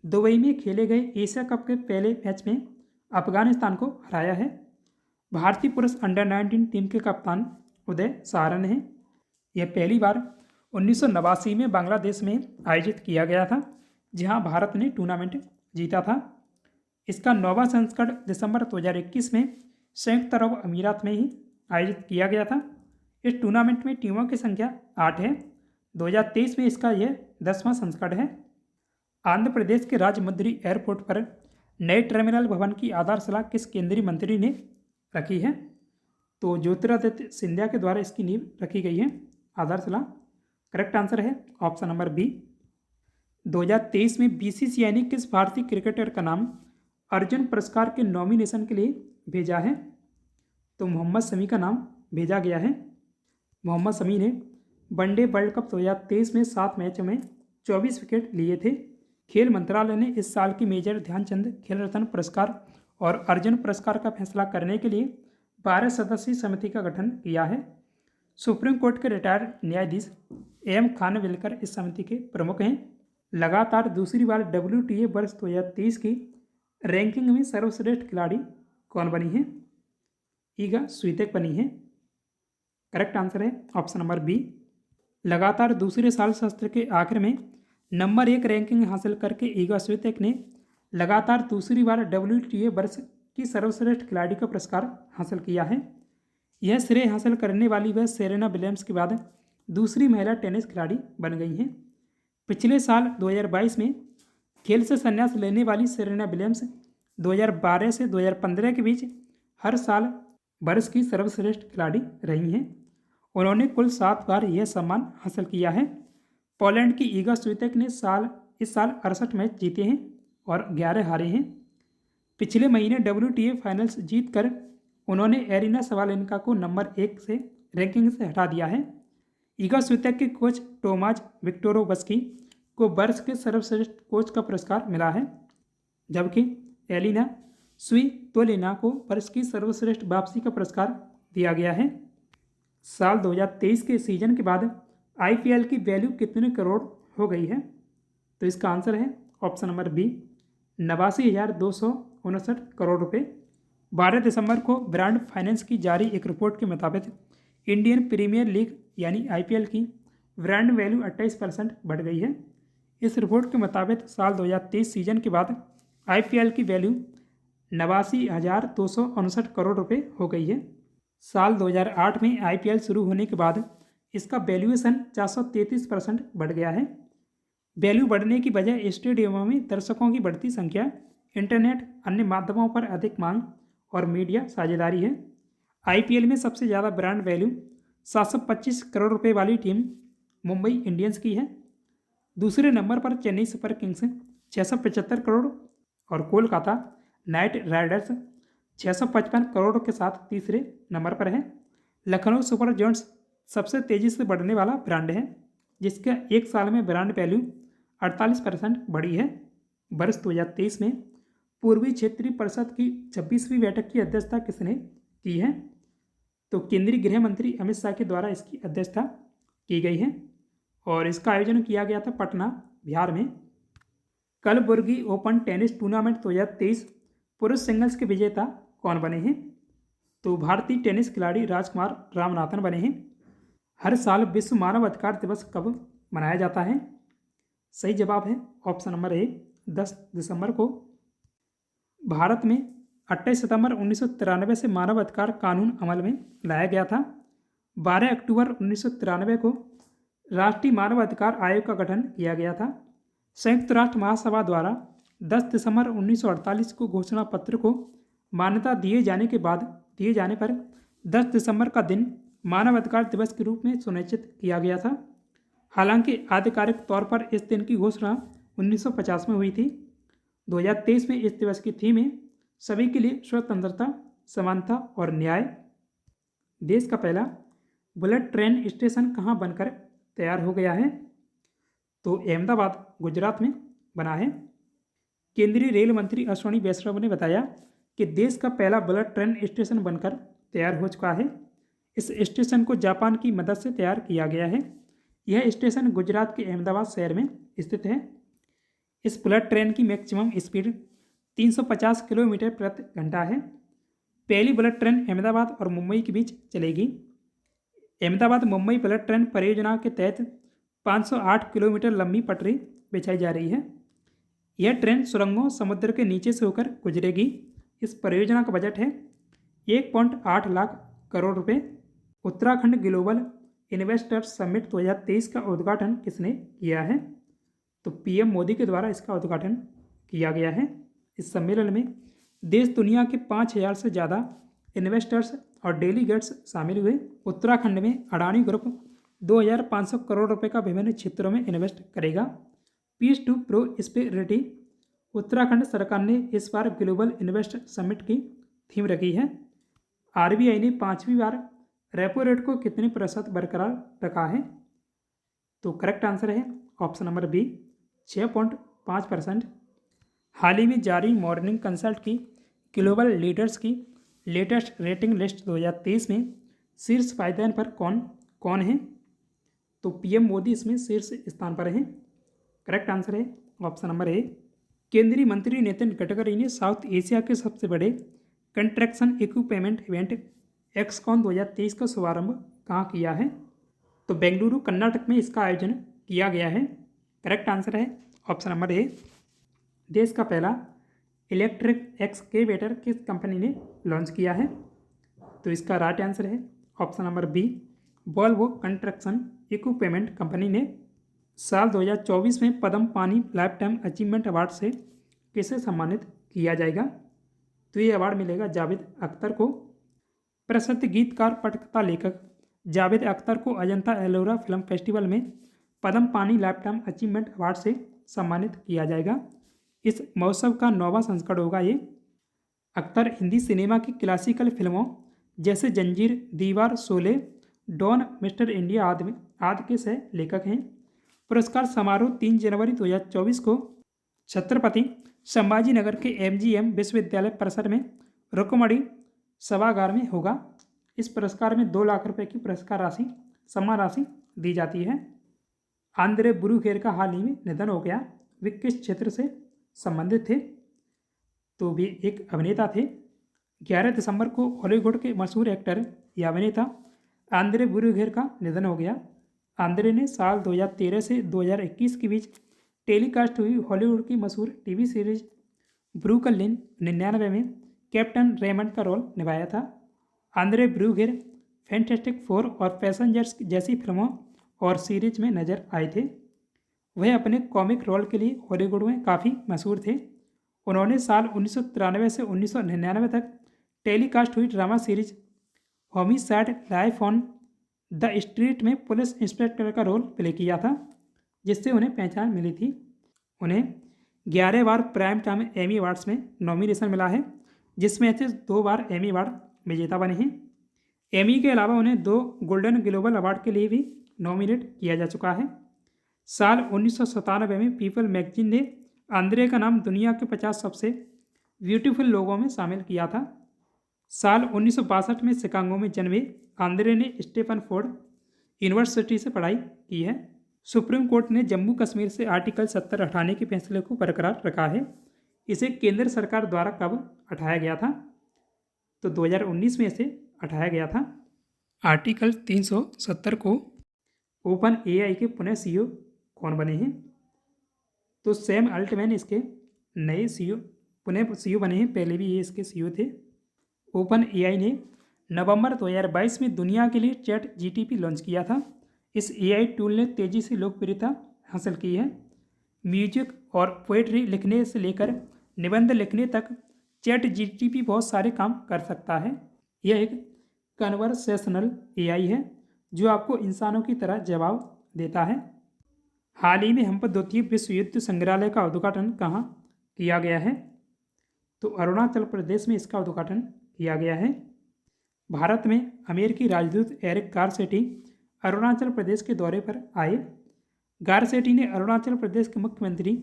Speaker 1: दुबई में खेले गए एशिया कप के पहले मैच में अफगानिस्तान को हराया है। भारतीय पुरुष अंडर-19 टीम के कप्तान उदय सारन हैं। यह पहली बार 1989 में बांग्लादेश में आयोजित किया गया था, जहां भारत ने टूर्नामेंट जीता था। इसका 9वां संस्करण दिसंबर 2021 में संयुक्त अरब अमीरात में ही आयोजित किया गया था। इस टूर्नामेंट में टीमों की संख्या 8 है। 2023 में इसका यह 10वां संस्करण है। आंध्र प्रदेश के राजमुंद्री एयरपोर्ट पर नए टर्मिनल भवन की आधारशिला किस केंद्रीय मंत्री ने रखी है? तो ज्योतिरादित्य सिंधिया के द्वारा इसकी नींव रखी गई है, आधारशिला। करेक्ट आंसर है ऑप्शन नंबर बी। 2023 में BCCI ने किस भारतीय क्रिकेटर का नाम अर्जुन पुरस्कार के नॉमिनेशन के लिए भेजा है? तो मोहम्मद शमी का नाम भेजा गया है। मोहम्मद शमी ने वनडे वर्ल्ड कप 2023 में 7 मैचों में 24 विकेट लिए थे। खेल मंत्रालय ने इस साल की मेजर ध्यानचंद खेल रत्न पुरस्कार और अर्जुन पुरस्कार का फैसला करने के लिए 12 सदस्यीय समिति का गठन किया है। सुप्रीम कोर्ट के रिटायर्ड न्यायाधीश AM खानविलकर इस समिति के प्रमुख हैं। लगातार दूसरी बार WTA वर्ष 2023 की रैंकिंग में सर्वश्रेष्ठ खिलाड़ी कौन बनी है? ईगा स्वीतेक बनी है। करेक्ट आंसर है ऑप्शन नंबर बी। लगातार दूसरे साल सत्र के आखिर में नंबर 1 रैंकिंग हासिल करके ईगा स्वीतेक ने लगातार दूसरी बार WTA वर्ष की सर्वश्रेष्ठ खिलाड़ी का पुरस्कार हासिल किया है। यह श्रेय हासिल करने वाली वह सेरेना विलियम्स के बाद दूसरी महिला टेनिस खिलाड़ी बन गई हैं। पिछले साल 2022 में खेल से संन्यास लेने वाली सेरेना विलियम्स 2012 से 2015 के बीच हर साल वर्ष की सर्वश्रेष्ठ खिलाड़ी रही हैं। उन्होंने कुल 7 बार यह सम्मान हासिल किया है। पोलैंड की ईगा स्वितेक ने इस साल 68 मैच जीते हैं और 11 हारे हैं। पिछले महीने WTA फाइनल्स जीतकर उन्होंने एरिना सबालेंका को नंबर 1 से रैंकिंग से हटा दिया है। ईगा स्वितेक के कोच टोमाज विक्टोरोवस्की को वर्ष के सर्वश्रेष्ठ कोच का पुरस्कार मिला है, जबकि एलिना स्वितोलिना को वर्ष की सर्वश्रेष्ठ वापसी का पुरस्कार दिया गया है। साल 2023 के सीजन के बाद IPL की वैल्यू कितने करोड़ हो गई है? तो इसका आंसर है ऑप्शन नंबर बी, 89,259 करोड़ रुपये। 12 दिसंबर को ब्रांड फाइनेंस की जारी एक रिपोर्ट के मुताबिक इंडियन प्रीमियर लीग यानी IPL की ब्रांड वैल्यू 28% बढ़ गई है। इस रिपोर्ट के मुताबिक साल 2023 सीजन के बाद IPL की वैल्यू 89,259 करोड़ रुपये हो गई है। साल 2008 में IPL शुरू होने के बाद इसका वैल्यूएशन 433% बढ़ गया है। वैल्यू बढ़ने की वजह स्टेडियमों में दर्शकों की बढ़ती संख्या, इंटरनेट, अन्य माध्यमों पर अधिक मांग और मीडिया साझेदारी है। IPL में सबसे ज़्यादा ब्रांड वैल्यू 725 करोड़ रुपए वाली टीम मुंबई इंडियंस की है। दूसरे नंबर पर चेन्नई सुपर किंग्स 675 करोड़ और कोलकाता नाइट राइडर्स 655 करोड़ के साथ तीसरे नंबर पर है। लखनऊ सुपर जायंट्स सबसे तेज़ी से बढ़ने वाला ब्रांड है, जिसका एक साल में ब्रांड वैल्यू 48% बढ़ी है। वर्ष 2023 में पूर्वी क्षेत्रीय परिषद की 26वीं बैठक की अध्यक्षता किसने की है? तो केंद्रीय गृह मंत्री अमित शाह के द्वारा इसकी अध्यक्षता की गई है और इसका आयोजन किया गया था पटना, बिहार में। कलबुर्गी ओपन टेनिस टूर्नामेंट 2023 पुरुष सिंगल्स के विजेता कौन बने हैं? तो भारतीय टेनिस खिलाड़ी राजकुमार रामनाथन बने हैं। हर साल विश्व मानव अधिकार दिवस कब मनाया जाता है? सही जवाब है ऑप्शन नंबर ए, 10 दिसंबर को। भारत में 28 सितंबर 1993 से मानव अधिकार कानून अमल में लाया गया था। 12 अक्टूबर 1993 को राष्ट्रीय मानव अधिकार आयोग का गठन किया गया था। संयुक्त राष्ट्र महासभा द्वारा 10 दिसंबर 1948 को घोषणा पत्र को मान्यता दिए जाने पर 10 दिसंबर का दिन मानव अधिकार दिवस के रूप में सुनिश्चित किया गया था। हालांकि आधिकारिक तौर पर इस दिन की घोषणा 1950 में हुई थी। 2023 में इस दिवस की थीम है सभी के लिए स्वतंत्रता, समानता और न्याय। देश का पहला बुलेट ट्रेन स्टेशन कहाँ बनकर तैयार हो गया है? तो अहमदाबाद, गुजरात में बना है। केंद्रीय रेल मंत्री अश्विनी वैष्णव ने बताया कि देश का पहला बुलेट ट्रेन स्टेशन बनकर तैयार हो चुका है। इस स्टेशन को जापान की मदद से तैयार किया गया है। यह स्टेशन गुजरात के अहमदाबाद शहर में स्थित है। इस बुलेट ट्रेन की मैक्सिमम स्पीड 350 किलोमीटर प्रति घंटा है। पहली बुलेट ट्रेन अहमदाबाद और मुंबई के बीच चलेगी। अहमदाबाद मुंबई बुलेट ट्रेन परियोजना के तहत 508 किलोमीटर लंबी पटरी बिछाई जा रही है। यह ट्रेन सुरंगों, समुद्र के नीचे से होकर गुजरेगी। इस परियोजना का बजट है 1.8 लाख करोड़ रुपए। उत्तराखंड ग्लोबल इन्वेस्टर्स समिट 2023 का उद्घाटन किसने किया है? तो PM मोदी के द्वारा इसका उद्घाटन किया गया है। इस सम्मेलन में देश दुनिया के 5000 से ज़्यादा इन्वेस्टर्स और डेलीगेट्स शामिल हुए। उत्तराखंड में अडानी ग्रुप 2500 करोड़ रुपए का विभिन्न क्षेत्रों में इन्वेस्ट करेगा। पीस टू प्रोस्पेरिटी उत्तराखंड सरकार ने इस बार ग्लोबल इन्वेस्ट समिट की थीम रखी है। RBI ने 5वीं बार रेपो रेट को कितने प्रतिशत बरकरार रखा है? तो करेक्ट आंसर है ऑप्शन नंबर बी, 6.5%। हाल ही में जारी मॉर्निंग कंसल्ट की ग्लोबल लीडर्स की लेटेस्ट रेटिंग लिस्ट 2023 में शीर्ष पायदान पर कौन है? तो PM मोदी इसमें शीर्ष स्थान पर हैं। करेक्ट आंसर है ऑप्शन नंबर ए। केंद्रीय मंत्री नितिन गडकरी ने साउथ एशिया के सबसे बड़े कंस्ट्रक्शन इक्विपमेंट इवेंट एक्सकॉन 2023 का शुभारंभ कहाँ किया है? तो बेंगलुरु, कर्नाटक में इसका आयोजन किया गया है। करेक्ट आंसर है ऑप्शन नंबर ए। देश का पहला इलेक्ट्रिक एक्सकेवेटर किस कंपनी ने लॉन्च किया है? तो इसका राइट आंसर है option number B, Volvo construction equipment company ने साल 2024 में पद्म पानी लाइफ टाइम अचीवमेंट अवार्ड से किसे सम्मानित किया जाएगा? तो ये अवार्ड मिलेगा जावेद अख्तर को। प्रसिद्ध गीतकार पटकथा लेखक जावेद अख्तर को अजंता एलोरा फिल्म फेस्टिवल में पद्म पानी लाइफ टाइम अचीवमेंट अवार्ड से सम्मानित किया जाएगा। इस महोत्सव का 9वां संस्करण होगा ये। अख्तर हिंदी सिनेमा की क्लासिकल फिल्मों जैसे जंजीर, दीवार, शोले, डॉन, मिस्टर इंडिया आदि के सह लेखक हैं। पुरस्कार समारोह 3 जनवरी 2024 को छत्रपति संभाजीनगर के MGM विश्वविद्यालय परिसर में रुक्मणी सभागार में होगा। इस पुरस्कार में 2 लाख रुपए की पुरस्कार राशि, सम्मान राशि दी जाती है। आंद्रे ब्रूगेर का हाल ही में निधन हो गया। वे किस क्षेत्र से संबंधित थे? तो वे एक अभिनेता थे। 11 दिसंबर को हॉलीवुड के मशहूर एक्टर या अभिनेता आंद्रे ब्रूगेर का निधन हो गया। आंद्रे ने साल 2013 से 2021 के बीच टेलीकास्ट हुई हॉलीवुड की मशहूर टीवी सीरीज ब्रुकलिन 99 में कैप्टन रेमंड का रोल निभाया था। आंद्रे ब्रूगेर फैंटास्टिक फोर और पैसेंजर्स जैसी फिल्मों और सीरीज में नजर आए थे। वह अपने कॉमिक रोल के लिए हॉलीवुड में काफ़ी मशहूर थे। उन्होंने साल 1993 से 1999 तक टेलीकास्ट हुई drama series homicide life on the street में पुलिस इंस्पेक्टर का रोल प्ले किया था, जिससे उन्हें पहचान मिली थी। उन्हें 11 बार प्राइम टाइम एमी अवार्ड्स में नॉमिनेशन मिला है, जिसमें से 2 बार एमी अवार्ड विजेता बने हैं। एमी के अलावा उन्हें 2 गोल्डन ग्लोबल अवार्ड के लिए भी नॉमिनेट किया जा चुका है। साल 1997 में पीपल मैगजीन ने आंद्रे का नाम दुनिया के 50 सबसे ब्यूटीफुल लोगों में शामिल किया था। साल 1962 में शिकागो में जन्मे आंद्रे ने स्टेफन फोर्ड यूनिवर्सिटी से पढ़ाई की है। सुप्रीम कोर्ट ने जम्मू कश्मीर से आर्टिकल 70 हटाने के फैसले को बरकरार रखा है। इसे केंद्र सरकार द्वारा कब हटाया गया था? तो 2019 में इसे हटाया गया था। आर्टिकल 370 को ओपन AI के पुनः CEO कौन बने हैं? तो सैम अल्टमैन इसके नए CEO पुनः CEO बने हैं। पहले भी ये इसके CEO थे। ओपन AI ने नवंबर 2022 में दुनिया के लिए चैट GTP लॉन्च किया था। इस AI टूल ने तेज़ी से लोकप्रियता हासिल की है। म्यूजिक और पोएट्री लिखने से लेकर निबंध लिखने तक चैट GTP बहुत सारे काम कर सकता है। यह एक कन्वर्सेशनल AI है जो आपको इंसानों की तरह जवाब देता है। हाल ही में हम्प द्वितीय विश्व युद्ध संग्रहालय का उद्घाटन कहाँ किया गया है? तो अरुणाचल प्रदेश में इसका उद्घाटन किया गया है। भारत में अमेरिकी राजदूत एरिक गारसेटी अरुणाचल प्रदेश के दौरे पर आए। गारसेटी ने अरुणाचल प्रदेश के मुख्यमंत्री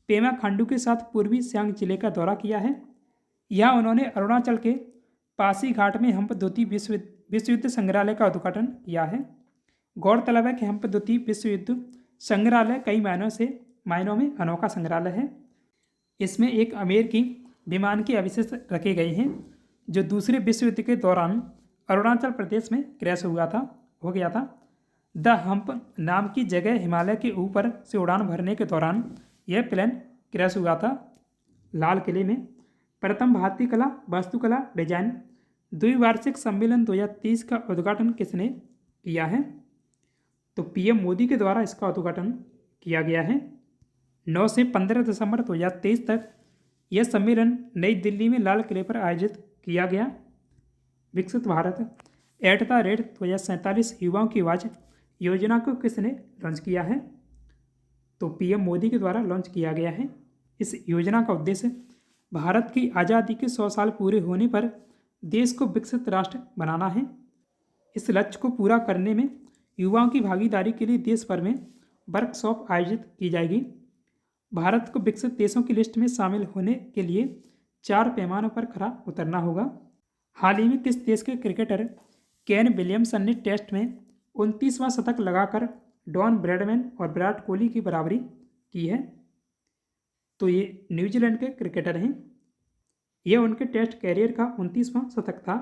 Speaker 1: पेमा खांडू के साथ पूर्वी सियांग जिले का दौरा किया है। यहाँ उन्होंने अरुणाचल के पासीघाट में हम्प द्वितीय विश्व युद्ध संग्रहालय का उद्घाटन किया है। गौरतलब है कि हम्प द्वितीय विश्व युद्ध संग्रहालय कई मायनों में अनोखा संग्रहालय है। इसमें एक अमेरिकी विमान के अवशेष रखे गए हैं जो दूसरे विश्व युद्ध के दौरान अरुणाचल प्रदेश में क्रैश हो गया था। द हम्प नाम की जगह हिमालय के ऊपर से उड़ान भरने के दौरान यह प्लेन क्रैश हुआ था। लाल किले में प्रथम भारतीय कला वास्तुकला डिजाइन द्विवार्षिक सम्मेलन 2023 का उद्घाटन किसने किया है? तो PM मोदी के द्वारा इसका उद्घाटन किया गया है। 9 से 15 दिसंबर 2023 तक यह सम्मेलन नई दिल्ली में लाल किले पर आयोजित किया गया। विकसित भारत @2047 युवाओं की आवाज़ योजना को किसने लॉन्च किया है? तो PM मोदी के द्वारा लॉन्च किया गया है। इस योजना का उद्देश्य भारत की आज़ादी के 100 साल पूरे होने पर देश को विकसित राष्ट्र बनाना है। इस लक्ष्य को पूरा करने में युवाओं की भागीदारी के लिए देश भर में वर्कशॉप आयोजित की जाएगी। भारत को विकसित देशों की लिस्ट में शामिल होने के लिए 4 पैमानों पर खरा उतरना होगा। हाल ही में किस देश के क्रिकेटर केन विलियमसन ने टेस्ट में 29वां शतक लगाकर डॉन ब्रैडमैन और विराट कोहली की बराबरी की है? तो ये न्यूजीलैंड के क्रिकेटर हैं। यह उनके टेस्ट कैरियर का 29वां शतक था।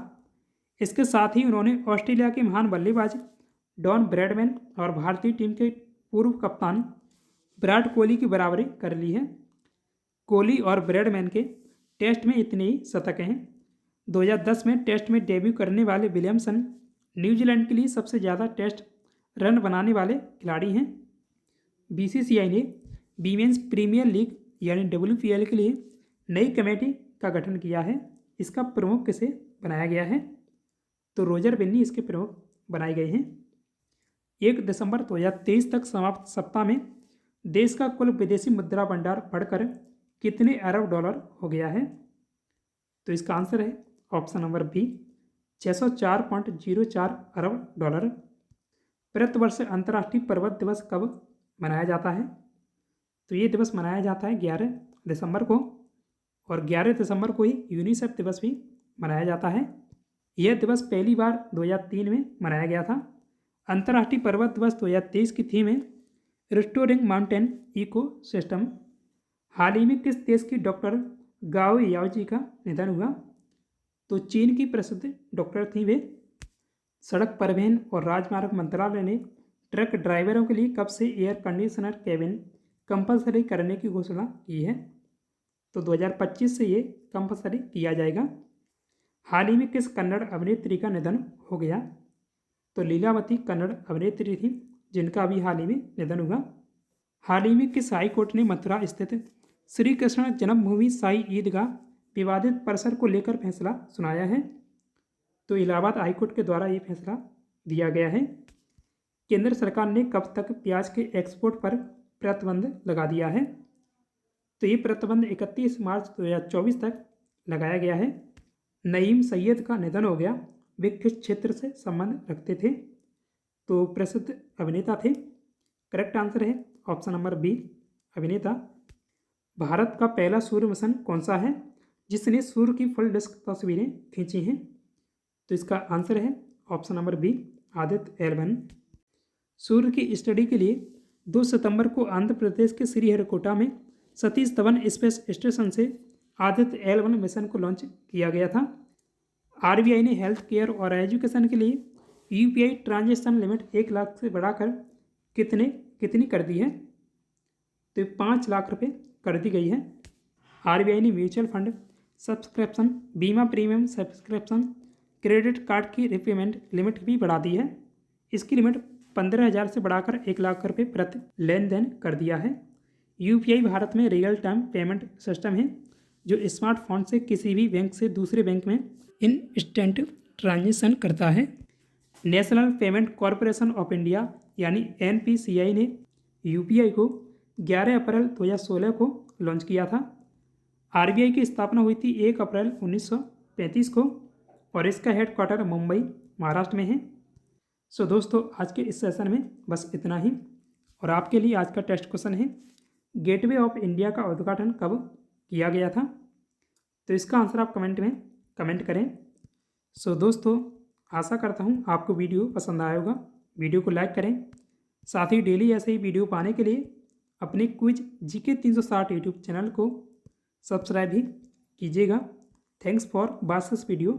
Speaker 1: इसके साथ ही उन्होंने ऑस्ट्रेलिया के महान बल्लेबाज डॉन ब्रैडमैन और भारतीय टीम के पूर्व कप्तान विराट कोहली की बराबरी कर ली है। कोहली और ब्रैडमैन के टेस्ट में इतने ही शतक हैं। 2010 में टेस्ट में डेब्यू करने वाले विलियमसन न्यूजीलैंड के लिए सबसे ज़्यादा टेस्ट रन बनाने वाले खिलाड़ी हैं। बीसीसीआई ने वीमेंस प्रीमियर लीग यानी WPL के लिए नई कमेटी का गठन किया है। इसका प्रमुख किसे बनाया गया है? तो रोजर बिन्नी इसके प्रमुख बनाए गए हैं। 1 दिसंबर 2023 तक समाप्त सप्ताह में देश का कुल विदेशी मुद्रा भंडार बढ़कर कितने अरब डॉलर हो गया है? तो इसका आंसर है ऑप्शन नंबर बी, 604.04 अरब डॉलर। प्रतिवर्ष अंतर्राष्ट्रीय पर्वत दिवस कब मनाया जाता है? तो ये दिवस मनाया जाता है 11 दिसंबर को, और 11 दिसंबर को ही यूनिसेफ दिवस भी मनाया जाता है। यह दिवस पहली बार 2003 में मनाया गया था। अंतर्राष्ट्रीय पर्वत दिवस 2023 की थीम है रिस्टोरिंग माउंटेन इको सिस्टम। हाल ही में किस देश की डॉक्टर गाओ याओजी का निधन हुआ? तो चीन की प्रसिद्ध डॉक्टर थी वे। सड़क परिवहन और राजमार्ग मंत्रालय ने ट्रक ड्राइवरों के लिए कब से एयर कंडीशनर केबिन कंपलसरी करने की घोषणा की है? तो 2025 से ये कंपलसरी किया जाएगा। हाल ही में किस कन्नड़ अभिनेत्री का निधन हो गया? तो लीलावती कन्नड़ अभिनेत्री थी जिनका अभी हाल ही में निधन हुआ। हाल ही में किस हाई कोर्ट ने मथुरा स्थित श्री कृष्ण जन्मभूमि साई ईदगाह विवादित परिसर को लेकर फैसला सुनाया है? तो इलाहाबाद हाईकोर्ट के द्वारा ये फैसला दिया गया है। केंद्र सरकार ने कब तक प्याज के एक्सपोर्ट पर प्रतिबंध लगा दिया है? तो ये प्रतिबंध 31 मार्च 2024 तक लगाया गया है। नईम सैयद का निधन हो गया। वे किस क्षेत्र से संबंध रखते थे? तो प्रसिद्ध अभिनेता थे। करेक्ट आंसर है ऑप्शन नंबर बी, अभिनेता। भारत का पहला सूर्य मिशन कौन सा है जिसने सूर्य की फुल डिस्क तस्वीरें खींची हैं? तो इसका आंसर है option number B, Aditya L1। सूर्य की स्टडी के लिए 2 सितंबर को आंध्र प्रदेश के श्रीहरिकोटा में सतीश धवन स्पेस स्टेशन से आदित्य L1 मिशन को लॉन्च किया गया था। RBI ने हेल्थ केयर और एजुकेशन के लिए UPI ट्रांजेक्शन लिमिट 1 लाख से बढ़ाकर कितनी कर दी है? तो 5 लाख रुपए कर दी गई है। RBI ने म्यूचुअल फंड सब्सक्रिप्शन, बीमा प्रीमियम सब्सक्रिप्शन, क्रेडिट कार्ड की रिपेमेंट लिमिट भी बढ़ा दी है। इसकी लिमिट 15,000 से बढ़ाकर 1 लाख रुपये प्रति लेन देन कर दिया है। UPI भारत में रियल टाइम पेमेंट सिस्टम है जो स्मार्टफोन से किसी भी बैंक से दूसरे बैंक में इंस्टेंट ट्रांजेक्शन करता है। National payment corporation of India यानी NPCI ने UPI को 11 अप्रैल 2016 को लॉन्च किया था। RBI की स्थापना हुई थी 1 अप्रैल 1935 को और इसका हेडक्वार्टर मुंबई महाराष्ट्र में है। सो दोस्तों, आज के इस सेशन में बस इतना ही। और आपके लिए आज का टेस्ट क्वेश्चन है, गेटवे ऑफ इंडिया का उद्घाटन कब किया गया था? तो इसका आंसर आप कमेंट में कमेंट करें। सो दोस्तों, आशा करता हूँ आपको वीडियो पसंद आया होगा। वीडियो को लाइक करें। साथ ही डेली ऐसे ही वीडियो पाने के लिए अपने क्विज GK 360 यूट्यूब चैनल को सब्सक्राइब भी कीजिएगा। Thanks for watching this video.